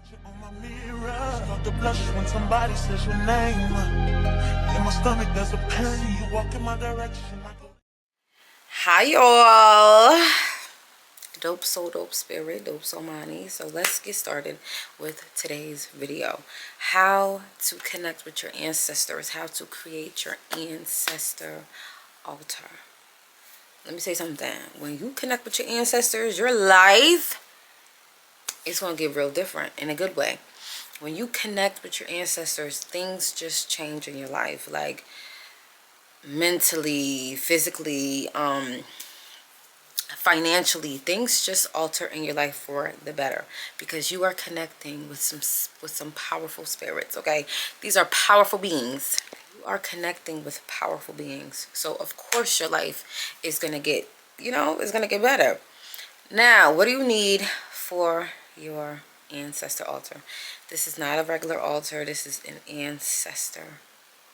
On my mirror, start to blush when somebody says your name. In my stomach, there's a pain. You walk in my direction. Hi y'all. Dope soul, dope spirit, Dopesoulmani. So let's get started with today's video. How to connect with your ancestors. How to create your ancestor altar. Let me say something. When you connect with your ancestors, your life is going to get real different in a good way. When you connect with your ancestors, things just change in your life. Like mentally, physically, financially, things just alter in your life for the better because you are connecting with some powerful spirits. Okay, these are powerful beings. You are connecting with powerful beings, so of course your life is gonna get, it's gonna get better. Now, what do you need for your ancestor altar? This is not a regular altar. This is an ancestor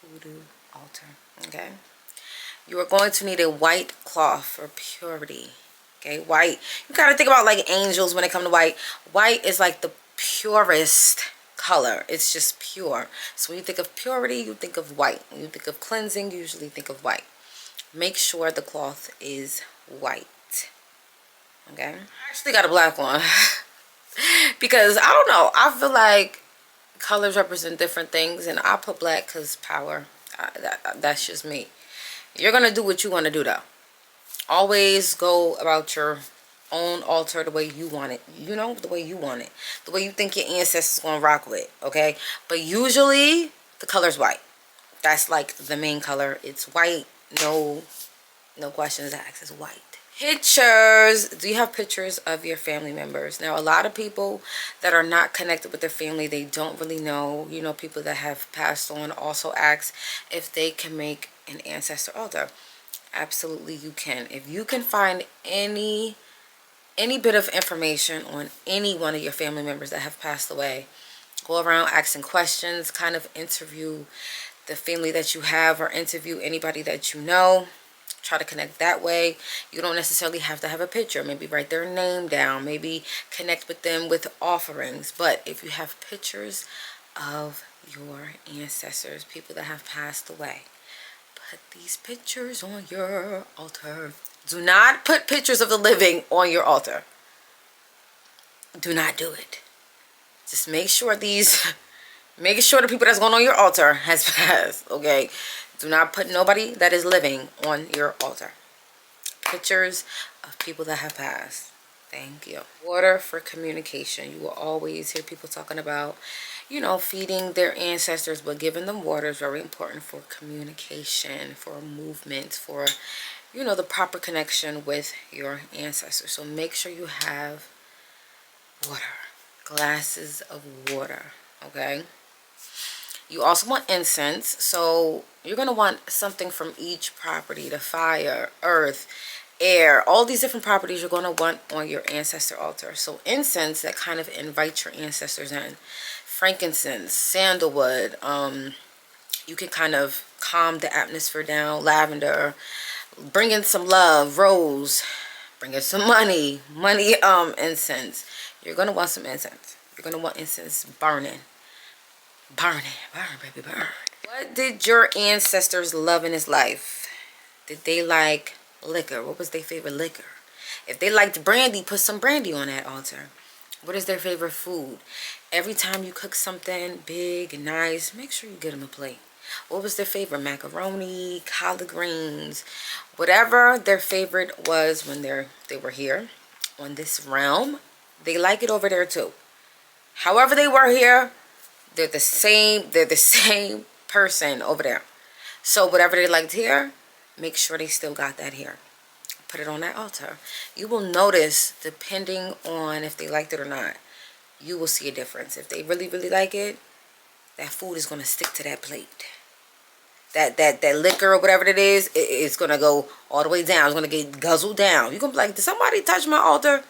hoodoo altar. Okay, you are going to need a white cloth for purity. Okay, white. You gotta think about like angels when it comes to white. White is like the purest color. It's just pure. So when you think of purity, you think of white. When you think of cleansing, you usually think of white. Make sure the cloth is white. Okay, I actually got a black one because I don't know. I feel like colors represent different things, and I put black because power. That's just me. You're gonna do what you want to do though. Always go about your own altar the way you want it. The way you want it. The way you think your ancestors gonna rock with, okay? But usually the color's white. That's like the main color. It's white. No questions asked. It's white. Pictures. Do you have pictures of your family members? Now, a lot of people that are not connected with their family, they don't really know. People that have passed on also ask if they can make an ancestor altar. Absolutely you can. If you can find any bit of information on any one of your family members that have passed away, go around asking questions, kind of interview the family that you have or interview anybody that you know. Try to connect that way. You don't necessarily have to have a picture. Maybe write their name down. Maybe connect with them with offerings. But if you have pictures of your ancestors, people that have passed away, put these pictures on your altar. Do not put pictures of the living on your altar. Do not do it. Just make sure make sure the people that's going on your altar has passed, okay? Do not put nobody that is living on your altar. Pictures of people that have passed. Thank you. Water for communication. You will always hear people talking about, feeding their ancestors, but giving them water is very important for communication, for movement, for, the proper connection with your ancestors. So make sure you have water, glasses of water, okay? You also want incense, so you're going to want something from each property, the fire, earth, air, all these different properties you're going to want on your ancestor altar. So incense that kind of invites your ancestors in. Frankincense, sandalwood, you can kind of calm the atmosphere down. Lavender, bring in some love. Rose, bring in some money, incense. You're going to want some incense. You're going to want incense burning. Burn, baby, burn. What did your ancestors love in his life? Did they like liquor? What was their favorite liquor? If they liked brandy, put some brandy on that altar. What is their favorite food? Every time you cook something big and nice, make sure you get them a plate. What was their favorite? Macaroni, collard greens, whatever their favorite was when they were here on this realm, they like it over there too. However they were here, they're the same person over there. So whatever they liked here, make sure they still got that here. Put it on that altar. You will notice, depending on if they liked it or not, you will see a difference. If they really, really like it, that food is going to stick to that plate. That liquor or whatever it is, it's going to go all the way down. It's going to get guzzled down. You're going to be like, did somebody touch my altar?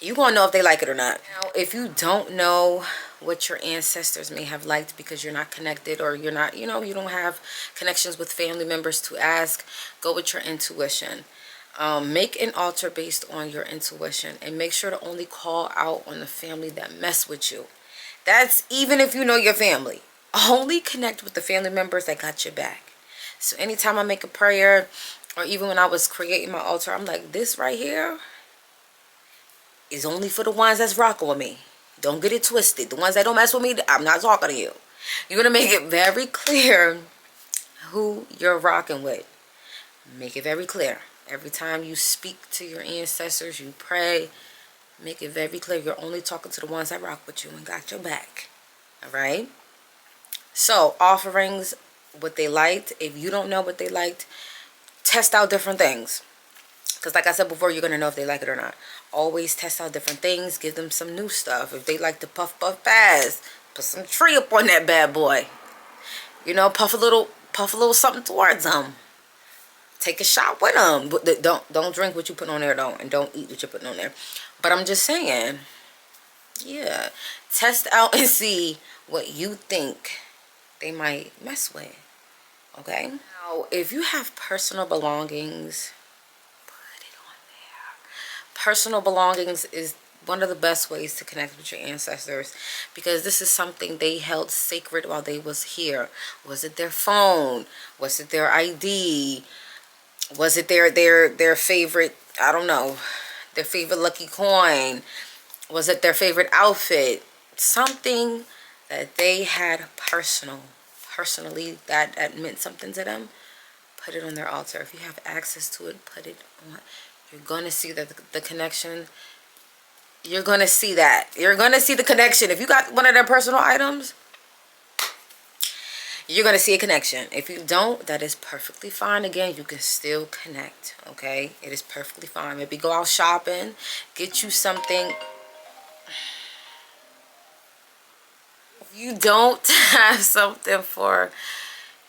You're going to know if they like it or not. Now, if you don't know what your ancestors may have liked because you're not connected, or you're not, you don't have connections with family members to ask, go with your intuition. Make an altar based on your intuition, and make sure to only call out on the family that mess with you. That's even if you know your family. Only connect with the family members that got your back. So anytime I make a prayer, or even when I was creating my altar, I'm like, this right here is only for the ones that's rocking with me. Don't get it twisted. The ones that don't mess with me, I'm not talking to you. You're going to make it very clear who you're rocking with. Make it very clear. Every time you speak to your ancestors, you pray, make it very clear you're only talking to the ones that rock with you and got your back. Alright? So, offerings, what they liked. If you don't know what they liked, test out different things. Because like I said before, you're going to know if they like it or not. Always test out different things. Give them some new stuff. If they like to puff pass, put some tree up on that bad boy. You know, puff a little something towards them. Take a shot with them. But don't drink what you put on there, though. And don't eat what you're putting on there. But I'm just saying, yeah. Test out and see what you think they might mess with. Okay? Now, if you have personal belongings, put it on there. Personal belongings is one of the best ways to connect with your ancestors, because this is something they held sacred while they was here. Was it their phone? Was it their ID? Was it their favorite, I don't know, their favorite lucky coin? Was it their favorite outfit? Something that they had personally that meant something to them. Put it on their altar. If you have access to it, put it on. You're going to see the connection. You're going to see that. You're going to see the connection. If you got one of their personal items, you're going to see a connection. If you don't, that is perfectly fine. Again, you can still connect, okay? It is perfectly fine. Maybe go out shopping, get you something. If you don't have something for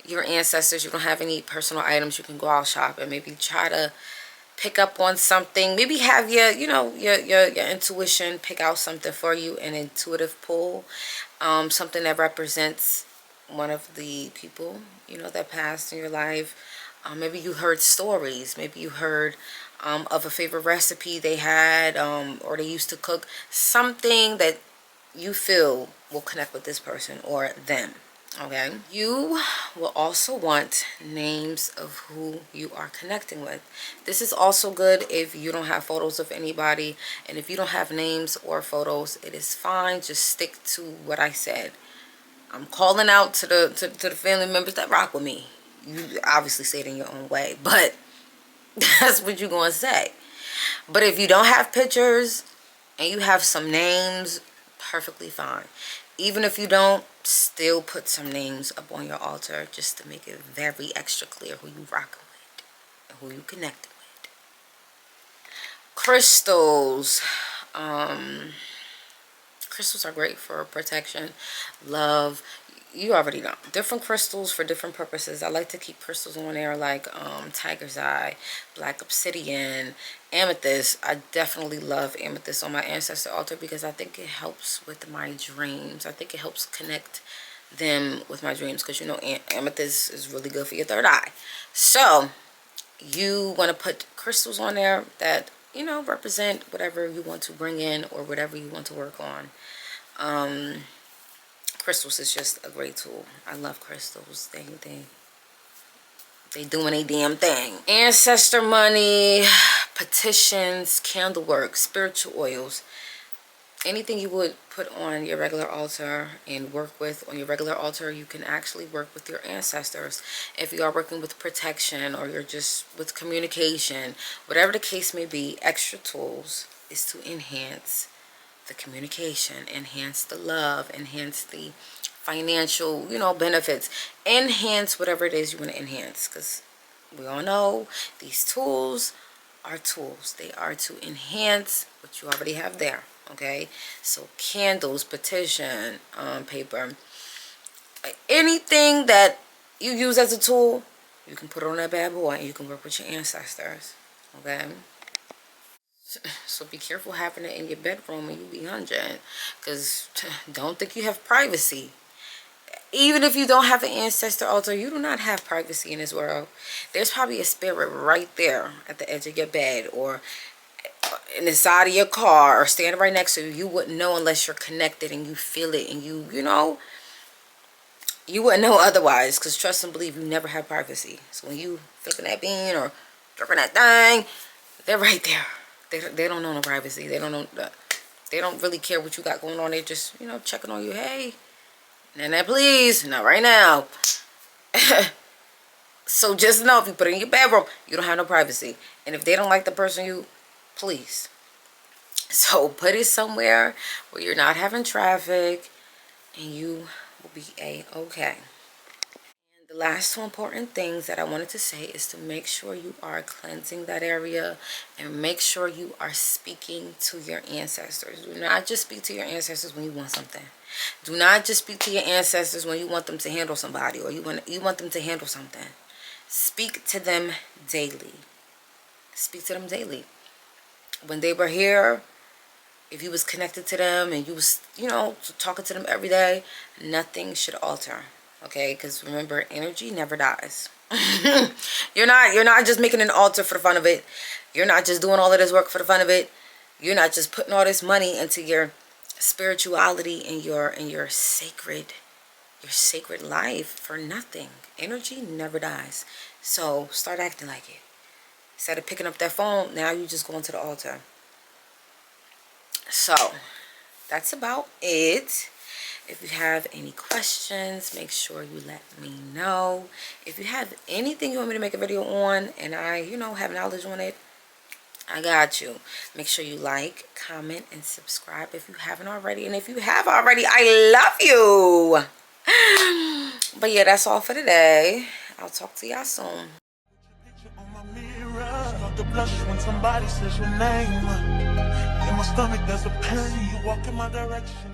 your ancestors, you don't have any personal items, you can go out shopping. Maybe try to pick up on something. Maybe have your, you know, your intuition pick out something for you, an intuitive pull. Something that represents one of the people, you know, that passed in your life. Maybe you heard stories. Maybe you heard of a favorite recipe they had, or they used to cook. Something that you feel will connect with this person or them. Okay, you will also want names of who you are connecting with. This is also good if you don't have photos of anybody, and if you don't have names or photos, it is fine. Just stick to what I said. I'm calling out to the family members that rock with me. You obviously say it in your own way, but that's what you're going to say. But if you don't have pictures and you have some names, perfectly fine. Even if you don't, still put some names up on your altar just to make it very extra clear who you rocking with and who you connected with. Crystals. Crystals are great for protection, love. You already know. Different crystals for different purposes. I like to keep crystals on there like tiger's eye, black obsidian, amethyst. I definitely love amethyst on my ancestor altar because I think it helps with my dreams. I think it helps connect them with my dreams, because you know amethyst is really good for your third eye. So you want to put crystals on there that, you know, represent whatever you want to bring in or whatever you want to work on. Crystals is just a great tool. I love crystals. They doing a damn thing. Ancestor money, petitions, candle work, spiritual oils. Anything you would put on your regular altar and work with on your regular altar, you can actually work with your ancestors. If you are working with protection or you're just with communication, whatever the case may be, extra tools is to enhance the communication, enhance the love, enhance the financial, you know, benefits, enhance whatever it is you want to enhance, because we all know these tools are tools. They are to enhance what you already have there. Okay, so candles, petition, paper, anything that you use as a tool, you can put it on that bad boy and you can work with your ancestors. Okay, so be careful having it in your bedroom and you be 100, because don't think you have privacy. Even if you don't have an ancestor altar, you do not have privacy in this world. There's probably a spirit right there at the edge of your bed, or in the side of your car, or standing right next to you. You wouldn't know unless you're connected and you feel it, and you know, you wouldn't know otherwise, because trust and believe, you never have privacy. So when you flipping that bean or dripping that thing, they're right there. They don't know no privacy. They don't know. They don't really care what you got going on. They're just, you know, checking on you. Hey, Nana, please, not right now. So just know, if you put it in your bedroom, you don't have no privacy. And if they don't like the person, you, please. So put it somewhere where you're not having traffic, and you will be a-okay. And the last two important things that I wanted to say is to make sure you are cleansing that area, and make sure you are speaking to your ancestors. Do not just speak to your ancestors when you want something. Do not just speak to your ancestors when you want them to handle somebody, or you want them to handle something. Speak to them daily. Speak to them daily. When they were here, if you was connected to them and you was, you know, talking to them every day, nothing should alter. Okay? Because remember, energy never dies. You're not just making an altar for the fun of it. You're not just doing all of this work for the fun of it. You're not just putting all this money into your spirituality and your sacred life for nothing. Energy never dies. So start acting like it. Instead of picking up that phone, now you just going to the altar. So that's about it. If you have any questions, make sure you let me know. If you have anything you want me to make a video on, and I, you know, have knowledge on it, I got you. Make sure you like, comment, and subscribe if you haven't already. And if you have already, I love you. But yeah, that's all for today. I'll talk to y'all soon. On my mirror, start to blush when somebody says your name. In my stomach, there's a pain. You walk in my direction.